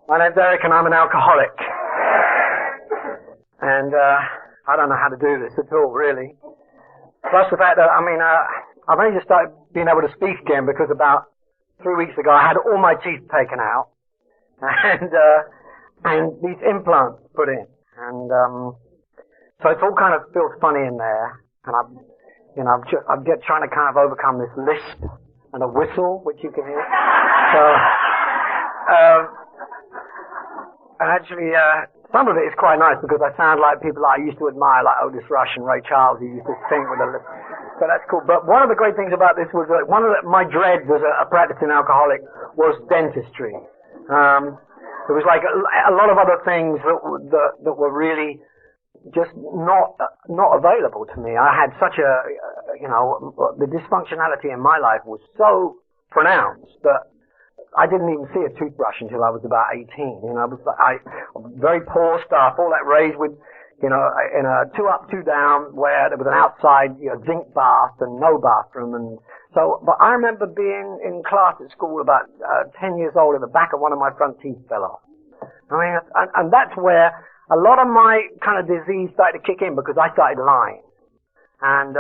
My name's Eric and I'm an alcoholic. And I don't know how to do this at all, really. Plus the fact that, I've only just started being able to speak again because about 3 weeks ago I had all my teeth taken out and these implants put in. And so it's all kind of feels funny in there. And I'm trying to kind of overcome this lisp and a whistle, which you can hear. So, actually, some of it is quite nice because I sound like people I used to admire, like Otis Rush and Ray Charles, who used to sing with a lisp. So that's cool. But one of the great things about this was that my dreads as a practicing alcoholic was dentistry. There was like a lot of other things that were really just not available to me. I had such the dysfunctionality in my life was so pronounced that I didn't even see a toothbrush until I was about 18. Very poor stuff, all that raised with, in a 2 up, 2 down, where there was an outside, zinc bath and no bathroom. And so, but I remember being in class at school about 10 years old and the back of one of my front teeth fell off. And that's where a lot of my kind of disease started to kick in because I started lying. And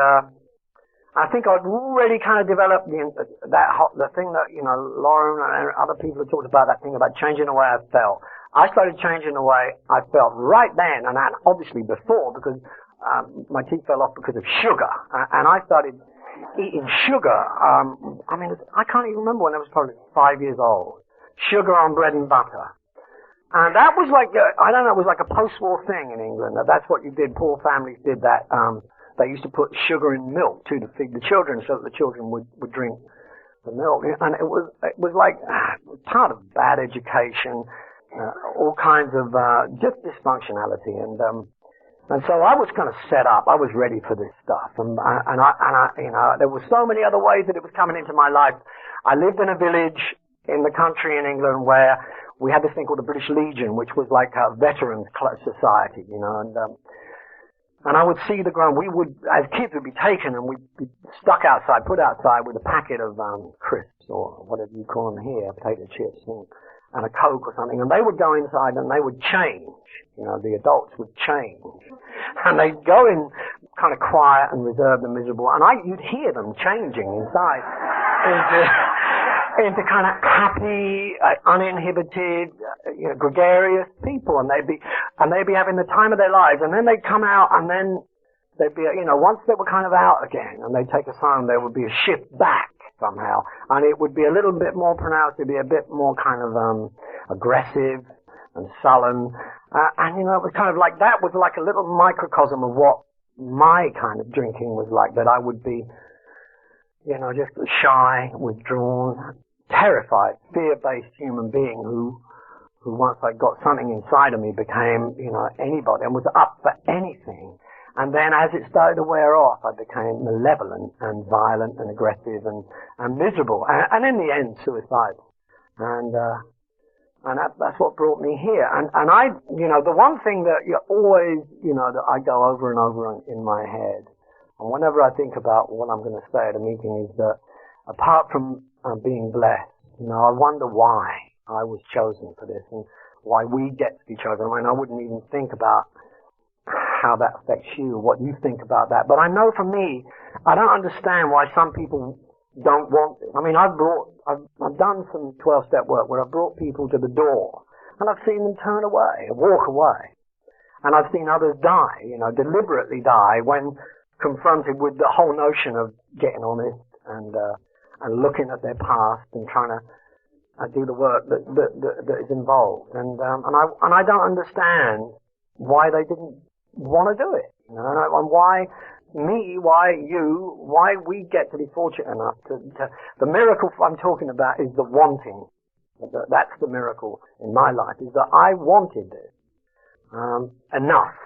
I think I'd already kind of developed the thing that, Lauren and other people have talked about, that thing about changing the way I felt. I started changing the way I felt right then, and obviously before, because my teeth fell off because of sugar. And I started eating sugar. I can't even remember when I was probably 5 years old. Sugar on bread and butter. And that was like, it was like a post-war thing in England. That's what you did. Poor families did that. They used to put sugar in milk too to feed the children so that the children would drink the milk. And it was like part of bad education, all kinds of just dysfunctionality. And so I was kind of set up. I was ready for this stuff. And there were so many other ways that it was coming into my life. I lived in a village in the country in England where we had this thing called the British Legion, which was like a veterans society, and I would see the ground. We would, as kids, would be taken and we'd be stuck outside, put outside with a packet of crisps or whatever you call them here, potato chips and a Coke or something, and they would go inside and they would change. The adults would change, and they'd go in kind of quiet and reserved and miserable, and you'd hear them changing inside into kind of happy, uninhibited, gregarious people, and they'd be having the time of their lives, and then they'd come out, and then they'd be, once they were kind of out again, and they'd take us home, there would be a shift back somehow, and it would be a little bit more pronounced, it'd be a bit more kind of aggressive and sullen, and it was kind of like, that was like a little microcosm of what my kind of drinking was like, that I would be, just a shy, withdrawn, terrified, fear-based human being who once I got something inside of me became, anybody and was up for anything. And then as it started to wear off, I became malevolent and violent and aggressive and miserable. And in the end, suicidal. And that's what brought me here. And I, the one thing that you always, that I go over and over in my head, and whenever I think about what I'm going to say at a meeting, is that apart from being blessed, I wonder why I was chosen for this and why we get to be chosen. I wouldn't even think about how that affects you, what you think about that. But I know for me, I don't understand why some people don't want this. I've done some 12-step work where I've brought people to the door and I've seen them turn away and walk away. And I've seen others die, deliberately die when confronted with the whole notion of getting honest and looking at their past and trying to do the work that is involved. And I don't understand why they didn't want to do it. And why me, why you, why we get to be fortunate enough to the miracle I'm talking about is the wanting. That's the miracle in my life, is that I wanted this enough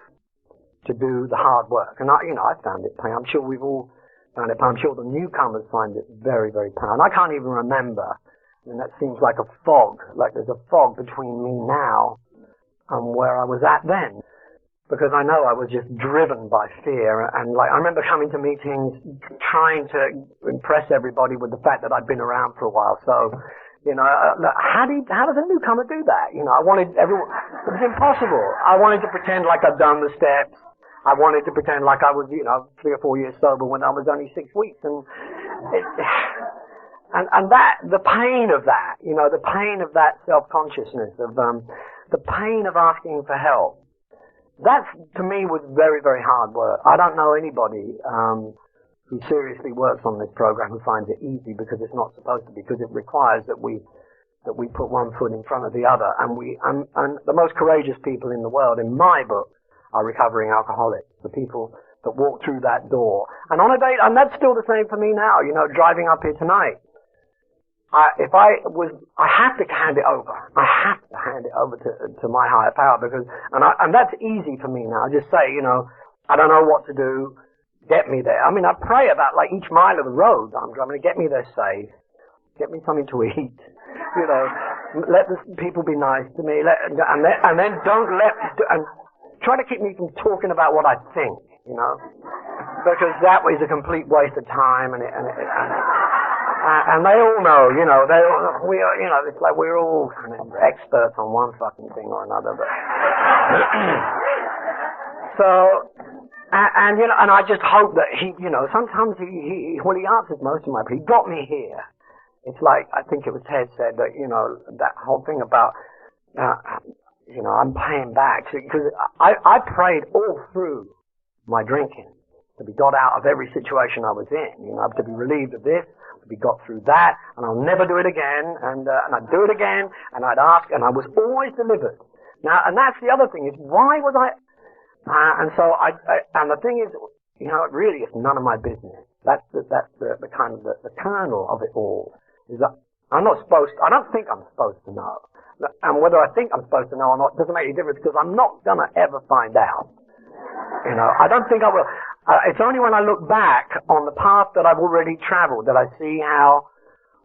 to do the hard work. And I found it pain. I'm sure we've all found it pain. I'm sure the newcomers find it very, very pain. I can't even remember. That seems like a fog, like there's a fog between me now and where I was at then. Because I know I was just driven by fear, and I remember coming to meetings trying to impress everybody with the fact that I'd been around for a while. So, You know, how does a newcomer do that? You know, I wanted everyone, it was impossible. I wanted to pretend like I'd done the steps. I wanted to pretend like I was, 3 or 4 years sober when I was only 6 weeks. And that, the pain of that, the pain of that self-consciousness, of the pain of asking for help, that to me was very, very hard work. I don't know anybody who seriously works on this program who finds it easy, because it's not supposed to be, because it requires that we put one foot in front of the other. And the most courageous people in the world, in my book, are recovering alcoholics, the people that walk through that door. And on a day, and that's still the same for me now, driving up here tonight. I have to hand it over. I have to hand it over to my higher power, because, and that's easy for me now. I just say, I don't know what to do. Get me there. I mean, I pray about like each mile of the road I'm driving. Get me there safe. Get me something to eat. Let the people be nice to me. And then and try to keep me from talking about what I think. Because that is a complete waste of time. And they all know. It's like we're all kind of experts on one fucking thing or another. But so. And I just hope that he, sometimes he answers most of my, but he got me here. It's like, I think it was Ted said that, that whole thing about, I'm paying back. Because I prayed all through my drinking to be got out of every situation I was in, to be relieved of this, to be got through that, and I'll never do it again, and I'd do it again, and I'd ask, and I was always delivered. Now, and that's the other thing, is why was I, and so and the thing is, it really is none of my business. That's the kind of the kernel of it all. Is that I don't think I'm supposed to know. And whether I think I'm supposed to know or not doesn't make any difference, because I'm not gonna ever find out. I don't think I will. It's only when I look back on the path that I've already traveled that I see how,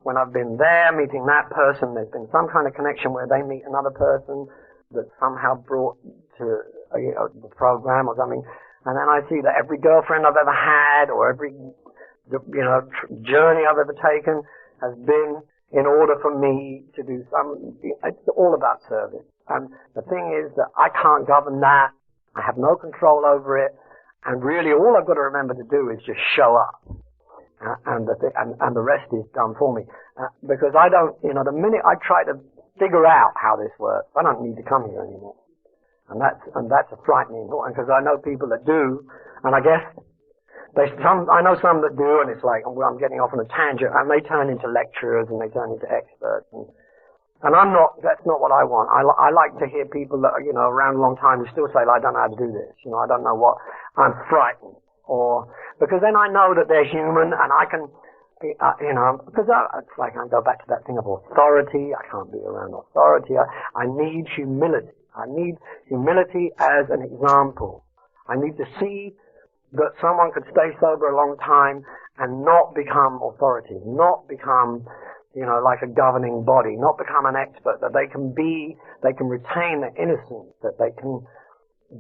when I've been there meeting that person, there's been some kind of connection where they meet another person that somehow brought to the program or something, and then I see that every girlfriend I've ever had, or every journey I've ever taken, has been in order for me to do some. It's all about service, and the thing is that I can't govern that. I have no control over it, and really all I've got to remember to do is just show up, and the rest is done for me. Because I don't, the minute I try to figure out how this works, I don't need to come here anymore. And that's a frightening thought, because I know people that do, and I guess I know some that do, and it's like, well, I'm getting off on a tangent, and they turn into lecturers and they turn into experts, and that's not what I want. I like to hear people that are, around a long time who still say, I don't know how to do this, I don't know what, I'm frightened, because then I know that they're human, and I can, because it's like I go back to that thing of authority. I can't be around authority. I need humility. I need humility as an example. I need to see that someone could stay sober a long time and not become authority, not become, like a governing body, not become an expert, that they can retain their innocence, that they can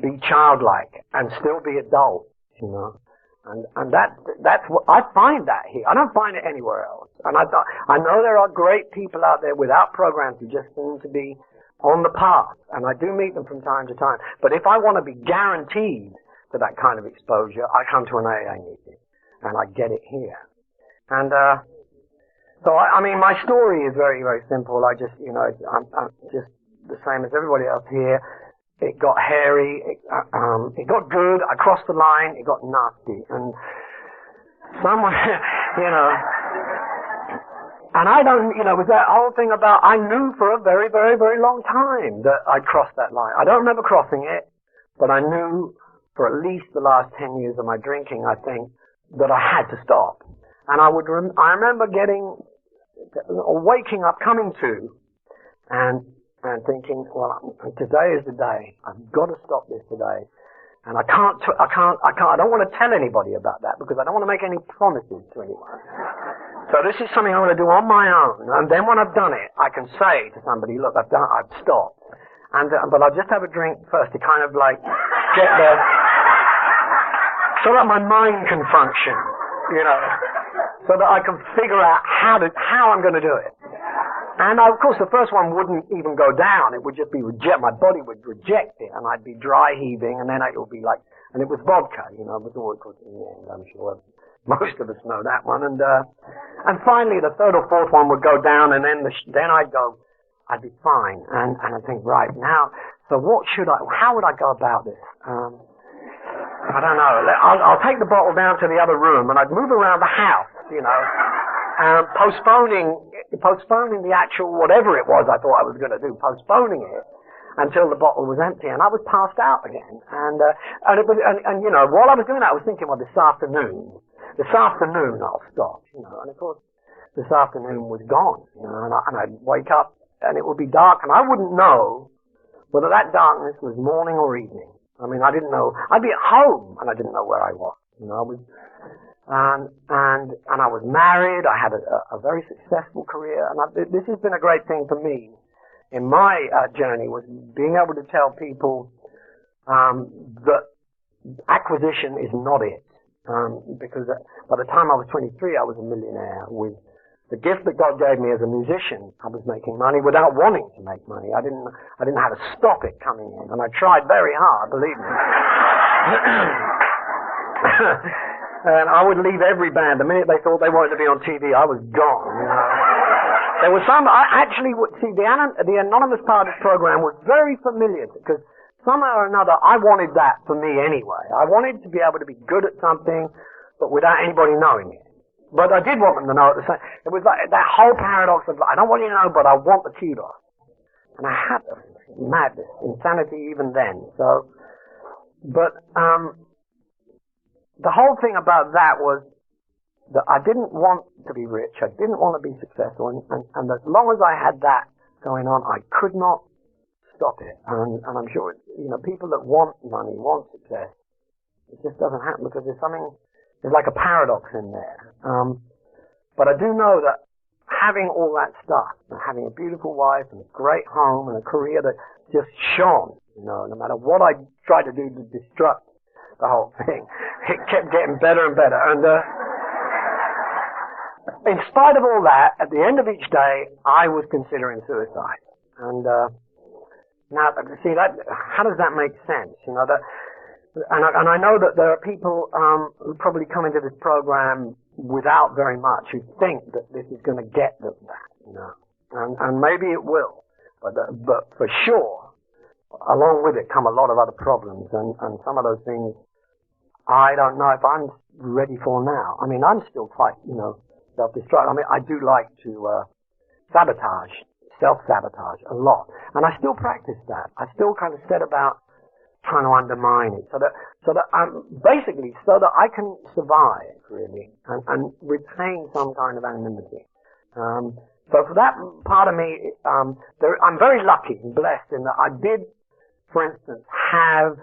be childlike and still be adults, And that's what, I find that here. I don't find it anywhere else. And I know there are great people out there without programs who just seem to be on the path, and I do meet them from time to time. But if I want to be guaranteed to that kind of exposure, I come to an AA meeting, and I get it here. And so I mean, my story is very, very simple. I just, I'm just the same as everybody else here. It got hairy, it got good, I crossed the line, it got nasty, and someone, and I don't, with that whole thing about, I knew for a very, very, very long time that I'd crossed that line. I don't remember crossing it, but I knew for at least the last 10 years of my drinking, I think, that I had to stop. And I remember waking up, coming to, and thinking, well, today is the day. I've got to stop this today. And I don't want to tell anybody about that, because I don't want to make any promises to anyone. So this is something I want to do on my own. And then when I've done it, I can say to somebody, look, I've stopped. But I'll just have a drink first to kind of like get there, so that my mind can function, so that I can figure out how I'm going to do it. And of course, the first one wouldn't even go down. It would just be my body would reject it, and I'd be dry heaving, and then it would be like, and it was vodka, you know, was all it was in the end, I'm sure. Most of us know that one. And finally, the third or fourth one would go down, and then I'd be fine. And I'd think, right, now, so how would I go about this? I don't know. I'll take the bottle down to the other room, and I'd move around the house, you know, postponing the actual whatever it was I thought I was going to do, postponing it until the bottle was empty, and I was passed out again. And you know, while I was doing that, I was thinking, well, this afternoon I'll stop, you know. And of course, this afternoon was gone, you know, and I'd wake up and it would be dark, and I wouldn't know whether that darkness was morning or evening. I mean, I didn't know. I'd be at home and I didn't know where I was, you know. I was. And I was married. I had a very successful career, and this has been a great thing for me in my journey, was being able to tell people that acquisition is not it. Because by the time I was 23, I was a millionaire with the gift that God gave me as a musician. I was making money without wanting to make money. I didn't have to stop it coming in, and I tried very hard, believe me. And I would leave every band. The minute they thought they wanted to be on TV, I was gone, you know. There was the anonymous part of this program was very familiar, because somehow or another I wanted that for me anyway. I wanted to be able to be good at something, but without anybody knowing it. But I did want them to know at the same. It was like that whole paradox of, I don't want you to know, but I want the kudos. And I had madness, insanity even then. So, but, the whole thing about that was that I didn't want to be rich. I didn't want to be successful. And as long as I had that going on, I could not stop it. And I'm sure, you know, people that want money, want success, it just doesn't happen, because there's like a paradox in there. But I do know that having all that stuff, and having a beautiful wife and a great home and a career that just shone, you know, no matter what I tried to do to destruct the whole thing, it kept getting better and better. And in spite of all that, at the end of each day, I was considering suicide. And now, see, that, how does that make sense? You know, and I know that there are people who probably come into this program without very much, who think that this is going to get them that, you know, and maybe it will, but for sure, along with it come a lot of other problems, and some of those things I don't know if I'm ready for now. I mean, I'm still quite, you know, self-destructive. I mean, I do like to self-sabotage a lot, and I still practice that. I still kind of set about trying to undermine it, so that I'm basically so that I can survive really and retain some kind of anonymity. So for that part of me, I'm very lucky and blessed in that I did, for instance, have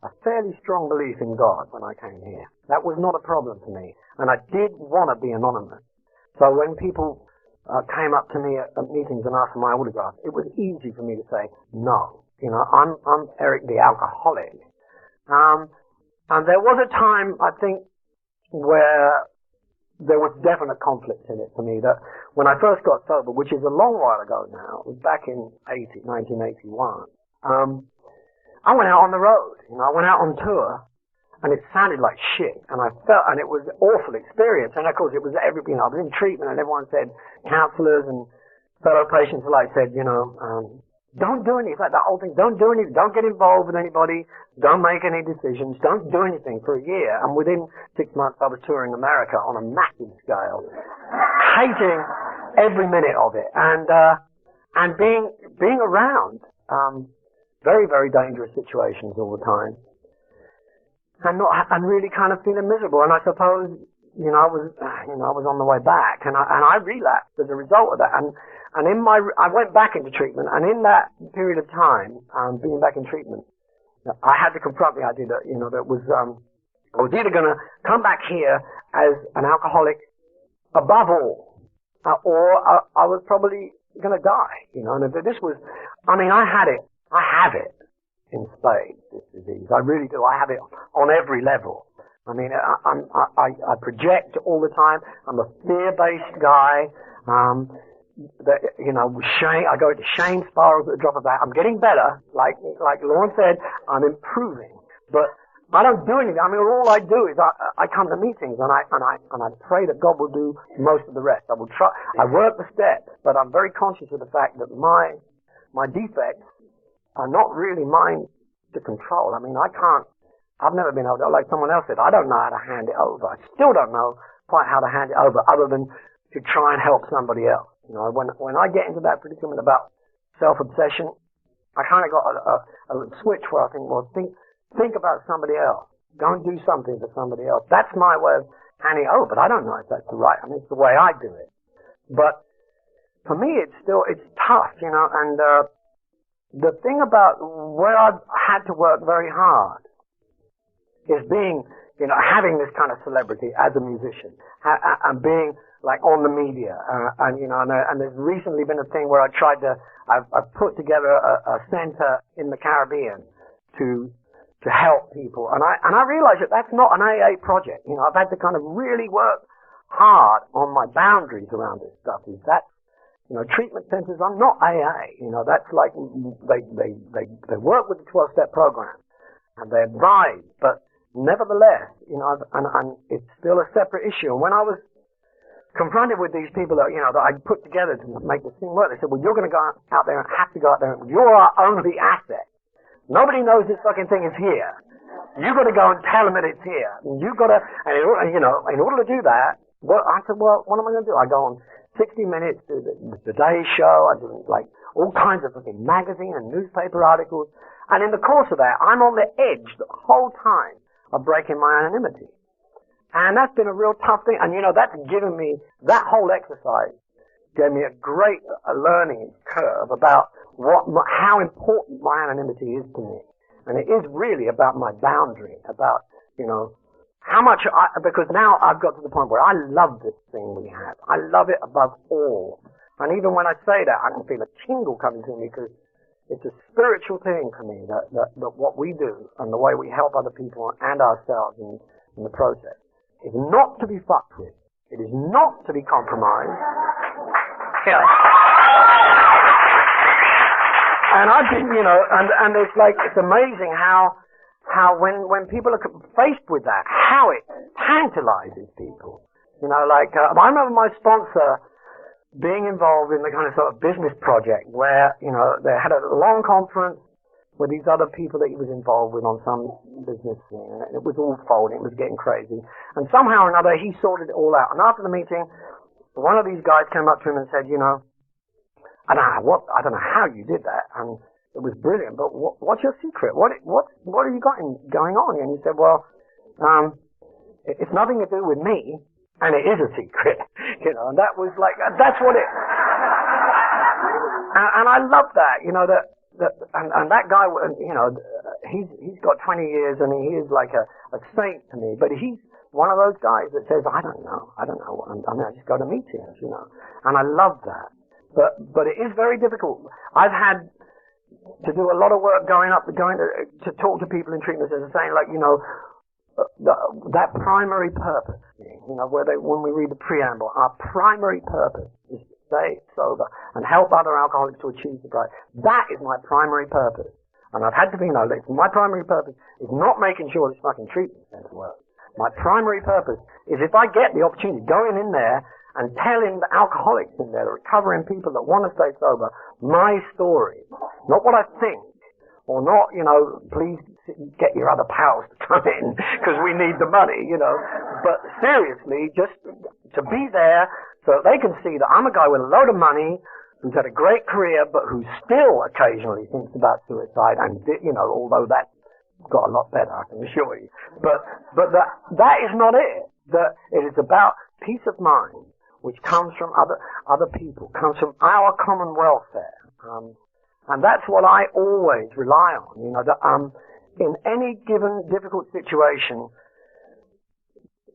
a fairly strong belief in God when I came here. That was not a problem for me, and I did want to be anonymous. So when people came up to me at meetings and asked for my autograph, it was easy for me to say no. You know, I'm Eric the alcoholic. And there was a time, I think, where there was definite conflict in it for me, that when I first got sober, which is a long while ago now, it was back in 1981, I went out on the road. You know, I went out on tour, and it sounded like shit, and and it was an awful experience. And of course, it was everything. I was in treatment, and everyone said, counselors and fellow patients alike said, you know, don't do anything. It's like that whole thing. Don't do anything. Don't get involved with anybody. Don't make any decisions. Don't do anything for a year. And within 6 months, I was touring America on a massive scale, hating every minute of it, and being around very, very dangerous situations all the time, and really kind of feeling miserable. And I suppose, you know, I was on the way back, and I relapsed as a result of that. And I went back into treatment, and in that period of time, being back in treatment, I had to confront the idea that, you know, that was, I was either going to come back here as an alcoholic above all, or I was probably going to die, you know. And this was, I mean, I have it in spades, this disease. I really do. I have it on every level. I mean, I project all the time. I'm a fear-based guy. shame. I go into shame spirals at the drop of a hat. I'm getting better, like Lauren said, I'm improving, but I don't do anything. I mean, all I do is I come to meetings and I pray that God will do most of the rest. I will try. I work the steps, but I'm very conscious of the fact that my defects are not really mine to control. I mean, I've never been able to, like someone else said, I don't know how to hand it over. I still don't know quite how to hand it over, other than to try and help somebody else. You know, when I get into that predicament about self-obsession, I kind of got a switch where I think, well, think about somebody else. Go and do something for somebody else. That's my way of handing it over, but I don't know if that's the right. I mean, it's the way I do it. But for me, it's tough, you know. And the thing about where I've had to work very hard is being, you know, having this kind of celebrity as a musician and being like on the media, and you know, and there's recently been a thing where I've put together a center in the Caribbean to help people, and I realize that that's not an AA project. You know, I've had to kind of really work hard on my boundaries around this stuff. Is that, you know, treatment centers are not AA. You know, that's like they work with the 12-step program and they advise, but nevertheless, you know, and it's still a separate issue. And when I was confronted with these people that, you know, that I put together to make this thing work, they said, well, you're going to go out there and have to go out there. You're our only asset. Nobody knows this fucking thing is here. You've got to go and tell them that it's here. You've got to, and in order to do that, I said, well, what am I going to do? I go on 60 Minutes, do the Today Show, I do like all kinds of fucking magazine and newspaper articles. And in the course of that, I'm on the edge the whole time of breaking my anonymity. And that's been a real tough thing. And, you know, that's given me, that whole exercise gave me a great learning curve about how important my anonymity is to me. And it is really about my boundary, about, you know, how much because now I've got to the point where I love this thing we have. I love it above all. And even when I say that, I can feel a tingle coming to me because it's a spiritual thing for me that what we do and the way we help other people and ourselves in the process is not to be fucked with. It is not to be compromised. Yeah. And I didn't, you know, and it's like, it's amazing how when people are faced with that, how it tantalizes people. You know, like, I remember my sponsor being involved in the kind of sort of business project where, you know, they had a long conference with these other people that he was involved with on some business thing, and it was all folding, it was getting crazy. And somehow or another, he sorted it all out. And after the meeting, one of these guys came up to him and said, you know, I don't know how you did that, and it was brilliant, but what's your secret? What have you got going on? And he said, well, it's nothing to do with me, and it is a secret, you know. And that was like, that's what it. And I love that, you know, and that guy, you know, he's got 20 years and he is like a saint to me, but he's one of those guys that says, I don't know. I mean, I just go to meetings, you know, and I love that. But it is very difficult. I've had to do a lot of work going to talk to people in treatment centers, saying, like, you know, that primary purpose, you know, when we read the preamble, our primary purpose is to stay sober and help other alcoholics to achieve sobriety. That is my primary purpose. And I've had to be, you know, my primary purpose is not making sure this fucking treatment center works. My primary purpose is, if I get the opportunity, going in there and telling the alcoholics in there, the recovering people that want to stay sober, my story. Not what I think, or not, you know, please get your other pals to come in because we need the money, you know. But seriously, just to be there so that they can see that I'm a guy with a load of money who's had a great career, but who still occasionally thinks about suicide, and, you know, although that's got a lot better, I can assure you. But that is not it. That it is about peace of mind, which comes from other people, comes from our common welfare. And that's what I always rely on, you know, that in any given difficult situation,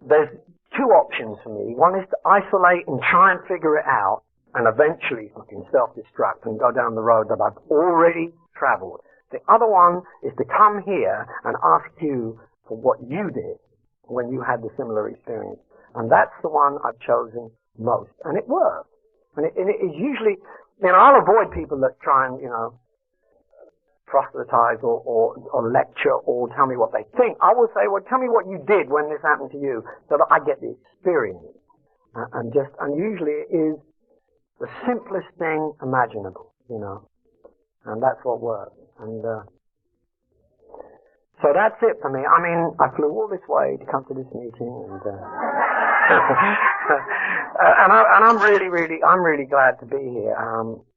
there's two options for me. One is to isolate and try and figure it out, and eventually fucking self-destruct and go down the road that I've already traveled. The other one is to come here and ask you for what you did when you had the similar experience. And that's the one I've chosen most. And it works. And it is usually, I'll avoid people that try and, proselytize or lecture or tell me what they think. I will say, well, tell me what you did when this happened to you so that I get the experience. And usually it is the simplest thing imaginable, and that's what works. And, so that's it for me. I flew all this way to come to this meeting and, I'm really glad to be here.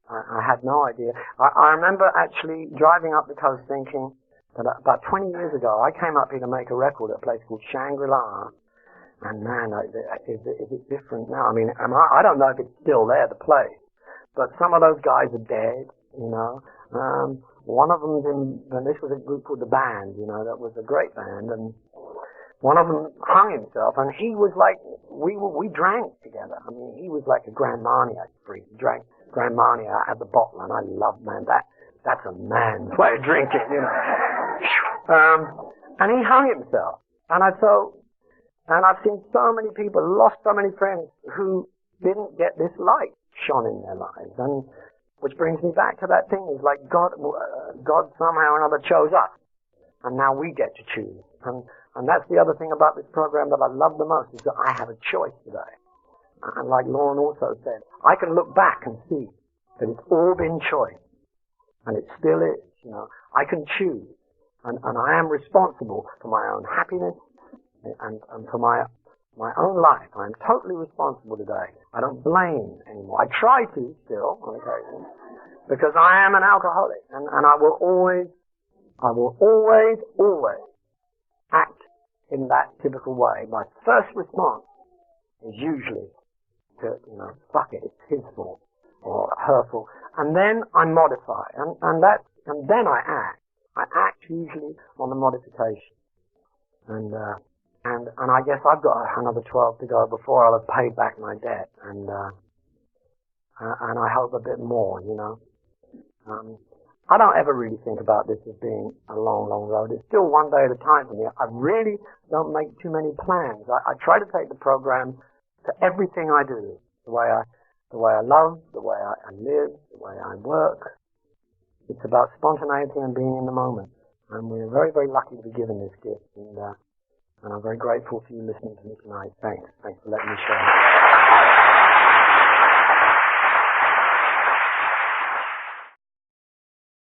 I had no idea. I remember actually driving up the coast thinking that about 20 years ago I came up here to make a record at a place called Shangri-La, and man, is it different now? I don't know if it's still there, the place, but some of those guys are dead, one of them's and this was a group called The Band, that was a great band, and one of them hung himself, and he was like, we drank together. He was like a Grand Marnier freak. He drank Grand Marnier out of the bottle, and I love, that's a man's way of drinking, and he hung himself, and I've seen so many people, lost so many friends who didn't get this light shone in their lives, and which brings me back to that thing, is like God somehow or another chose us, and now we get to choose, and that's the other thing about this program that I love the most, is that I have a choice today. And like Lauren also said, I can look back and see that it's all been choice. And it still is, I can choose. And I am responsible for my own happiness and for my own life. I am totally responsible today. I don't blame anymore. I try to still, on occasion, because I am an alcoholic. And I will always act in that typical way. My first response is usually to, fuck it, it's his fault, or her fault. And then I modify, and then I act. I act usually on the modification. And I guess I've got another 12 to go before I'll have paid back my debt, and I hope a bit more, I don't ever really think about this as being a long, long road. It's still one day at a time for me. I really don't make too many plans. I try to take the program to everything I do. The way I love, the way I live, the way I work. It's about spontaneity and being in the moment. And we're very, very lucky to be given this gift. And I'm very grateful for you listening to me tonight. Thanks. Thanks for letting me share.